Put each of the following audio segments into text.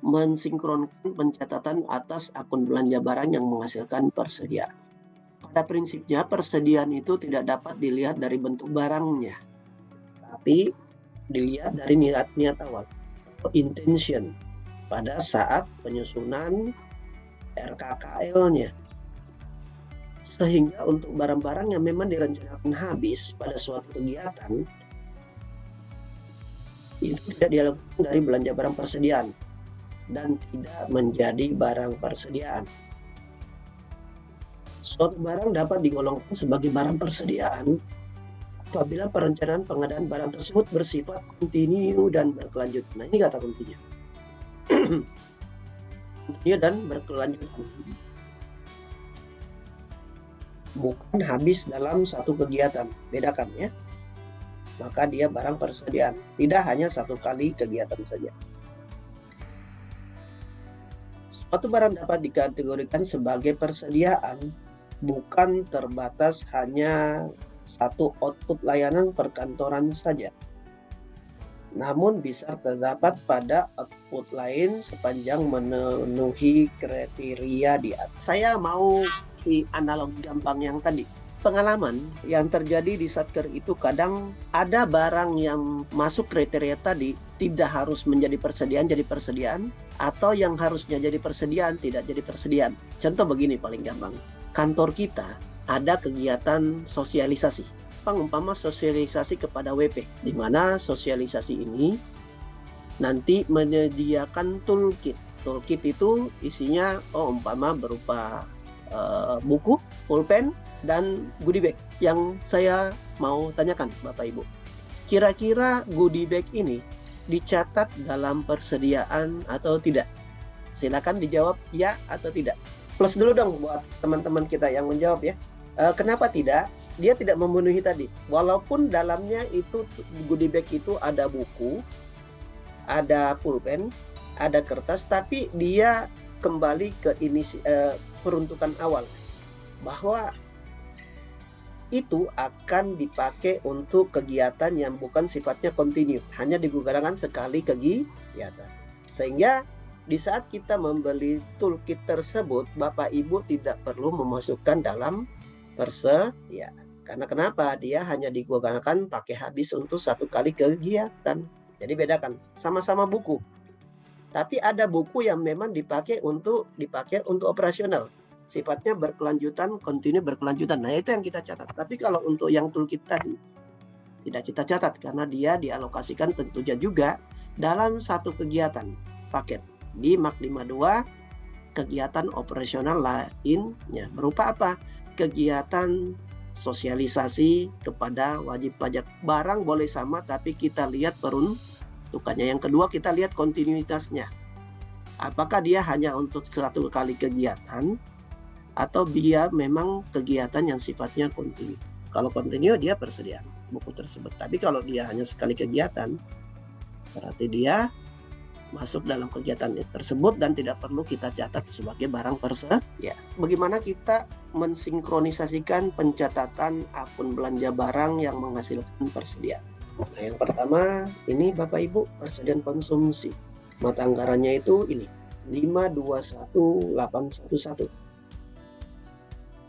Mensinkronkan pencatatan atas akun belanja barang yang menghasilkan persediaan. Pada prinsipnya, persediaan itu tidak dapat dilihat dari bentuk barangnya, tapi dilihat dari niat awal atau intention pada saat penyusunan RKKL-nya. Sehingga untuk barang-barang yang memang direncanakan habis pada suatu kegiatan, itu tidak dilakukan dari belanja barang persediaan dan tidak menjadi barang persediaan. Suatu barang dapat digolongkan sebagai barang persediaan apabila perencanaan pengadaan barang tersebut bersifat kontinu dan berkelanjutan. Nah, ini kata kuncinya. Kontinu dan berkelanjutan. Bukan habis dalam satu kegiatan. Bedakan ya. Maka dia barang persediaan. Tidak hanya satu kali kegiatan saja. Suatu barang dapat dikategorikan sebagai persediaan bukan terbatas hanya satu output layanan perkantoran saja, namun bisa terdapat pada output lain sepanjang memenuhi kriteria di atas. Saya mau si analogi gampang yang tadi. Pengalaman yang terjadi di Satker itu kadang ada barang yang masuk kriteria tadi tidak harus menjadi persediaan jadi persediaan, atau yang harusnya jadi persediaan tidak jadi persediaan. Contoh begini paling gampang. Kantor kita ada kegiatan sosialisasi. Umpama sosialisasi kepada WP, di mana sosialisasi ini nanti menyediakan toolkit. Toolkit itu isinya umpama berupa buku, pulpen, dan goodie bag. Yang saya mau tanyakan Bapak Ibu, kira-kira goodie bag ini dicatat dalam persediaan atau tidak? Silakan dijawab ya atau tidak. Plus dulu dong buat teman-teman kita yang menjawab ya. Kenapa tidak? Dia tidak memenuhi tadi. Walaupun dalamnya itu goodie bag itu ada buku, ada pulpen, ada kertas, tapi dia kembali ke peruntukan awal bahwa itu akan dipakai untuk kegiatan yang bukan sifatnya kontinu, hanya digunakan sekali kegiatan. Sehingga di saat kita membeli toolkit tersebut, Bapak Ibu tidak perlu memasukkan dalam persediaan. Karena kenapa? Dia hanya digunakan pakai habis untuk satu kali kegiatan. Jadi bedakan, sama-sama buku. Tapi ada buku yang memang dipakai untuk operasional. Sifatnya berkelanjutan, kontinu berkelanjutan. Nah, itu yang kita catat. Tapi kalau untuk yang toolkit tadi tidak kita catat karena dia dialokasikan tentunya juga dalam satu kegiatan paket di MAK 52 kegiatan operasional lainnya. Berupa apa? Kegiatan sosialisasi kepada wajib pajak. Barang boleh sama tapi kita lihat peruntukannya. Yang kedua kita lihat kontinuitasnya. Apakah dia hanya untuk satu kali kegiatan atau dia memang kegiatan yang sifatnya kontinu. Kalau kontinu dia persediaan buku tersebut. Tapi kalau dia hanya sekali kegiatan, berarti dia masuk dalam kegiatan tersebut dan tidak perlu kita catat sebagai barang persediaan. Ya, bagaimana kita mensinkronisasikan pencatatan akun belanja barang yang menghasilkan persediaan? Nah, yang pertama ini Bapak Ibu persediaan konsumsi. Mata anggarannya itu ini 521811.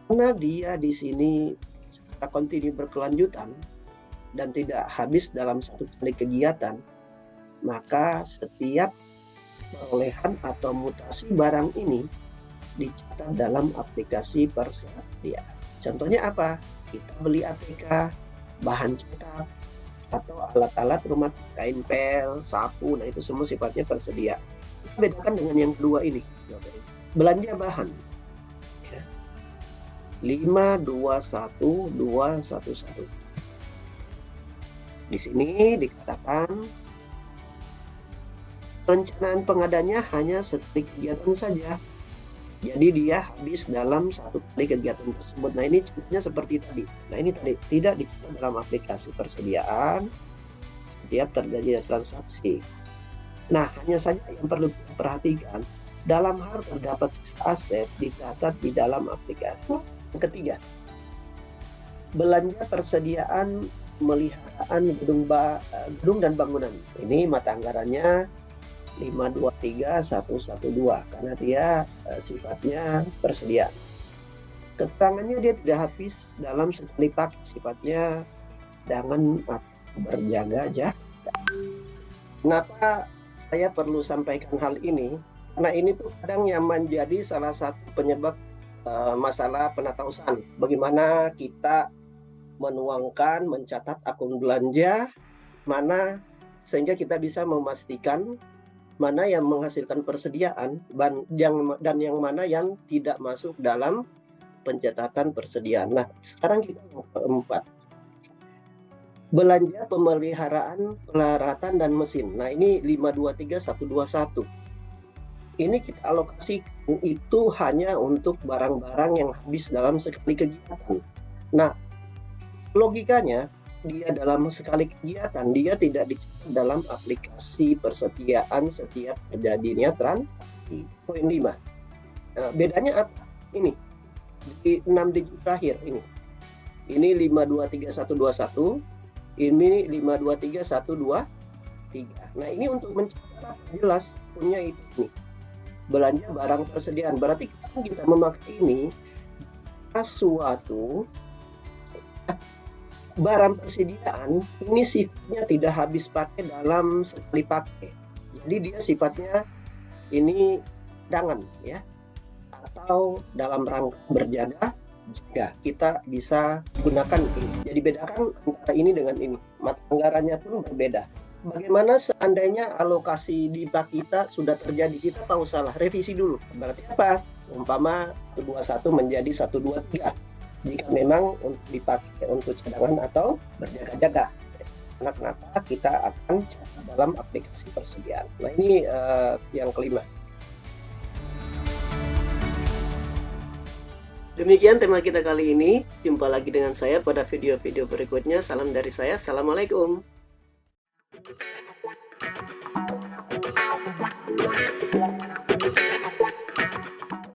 Karena dia di sini kontinu berkelanjutan dan tidak habis dalam satu kali kegiatan, maka setiap perolehan atau mutasi barang ini dicatat dalam aplikasi persediaan. Contohnya apa? Kita beli APK, bahan cetak, atau alat-alat rumah, kain pel, sapu, nah itu semua sifatnya persediaan. Kita bedakan dengan yang kedua ini, belanja bahan. 521211. Di sini dikatakan perencanaan pengadanya hanya sekali kegiatan saja. Jadi dia habis dalam satu kali kegiatan tersebut. Nah, ini contohnya seperti tadi. Nah, ini tadi tidak dicatat dalam aplikasi persediaan setiap terjadi transaksi. Nah, hanya saja yang perlu kita perhatikan dalam hal terdapat aset dicatat di dalam aplikasi. Yang ketiga, belanja persediaan pemeliharaan gedung dan bangunan. Ini mata anggarannya 523112 karena dia sifatnya persediaan. Keterangannya dia tidak habis dalam sekali pakai, sifatnya jangan berjaga-jaga. Kenapa saya perlu sampaikan hal ini? Karena ini tuh kadang yang menjadi salah satu penyebab masalah penatausahaan. Bagaimana kita menuangkan, mencatat akun belanja, mana sehingga kita bisa memastikan mana yang menghasilkan persediaan dan yang mana yang tidak masuk dalam pencatatan persediaan. Nah, sekarang kita yang keempat. Belanja pemeliharaan peralatan dan mesin. Nah, ini 523121. Ini kita alokasikan itu hanya untuk barang-barang yang habis dalam sekali kegiatan. Nah, logikanya dia dalam sekali kegiatan dia tidak dicatat dalam aplikasi persediaan setiap terjadinya transaksi. Poin 5. Nah, bedanya apa? Ini di 6 digit terakhir ini. Ini 523121, ini 523123. Nah, ini untuk mencatat jelas punya itu nih. Belanja barang persediaan. Berarti kita memakai ini suatu barang persediaan ini sifatnya tidak habis pakai dalam sekali pakai. Jadi dia sifatnya ini cadangan ya, atau dalam rangka berjaga kita bisa gunakan ini. Jadi bedakan antara ini dengan ini. Mata anggarannya pun berbeda. Bagaimana seandainya alokasi di kita sudah terjadi, kita tahu salah, revisi dulu. Berarti apa? Umpama 121 menjadi 123. Jika memang untuk dipakai untuk cadangan atau berjaga-jaga. Karena kenapa kita akan catat dalam aplikasi persediaan. Nah, ini yang kelima. Demikian tema kita kali ini. Jumpa lagi dengan saya pada video-video berikutnya. Salam dari saya. Assalamualaikum.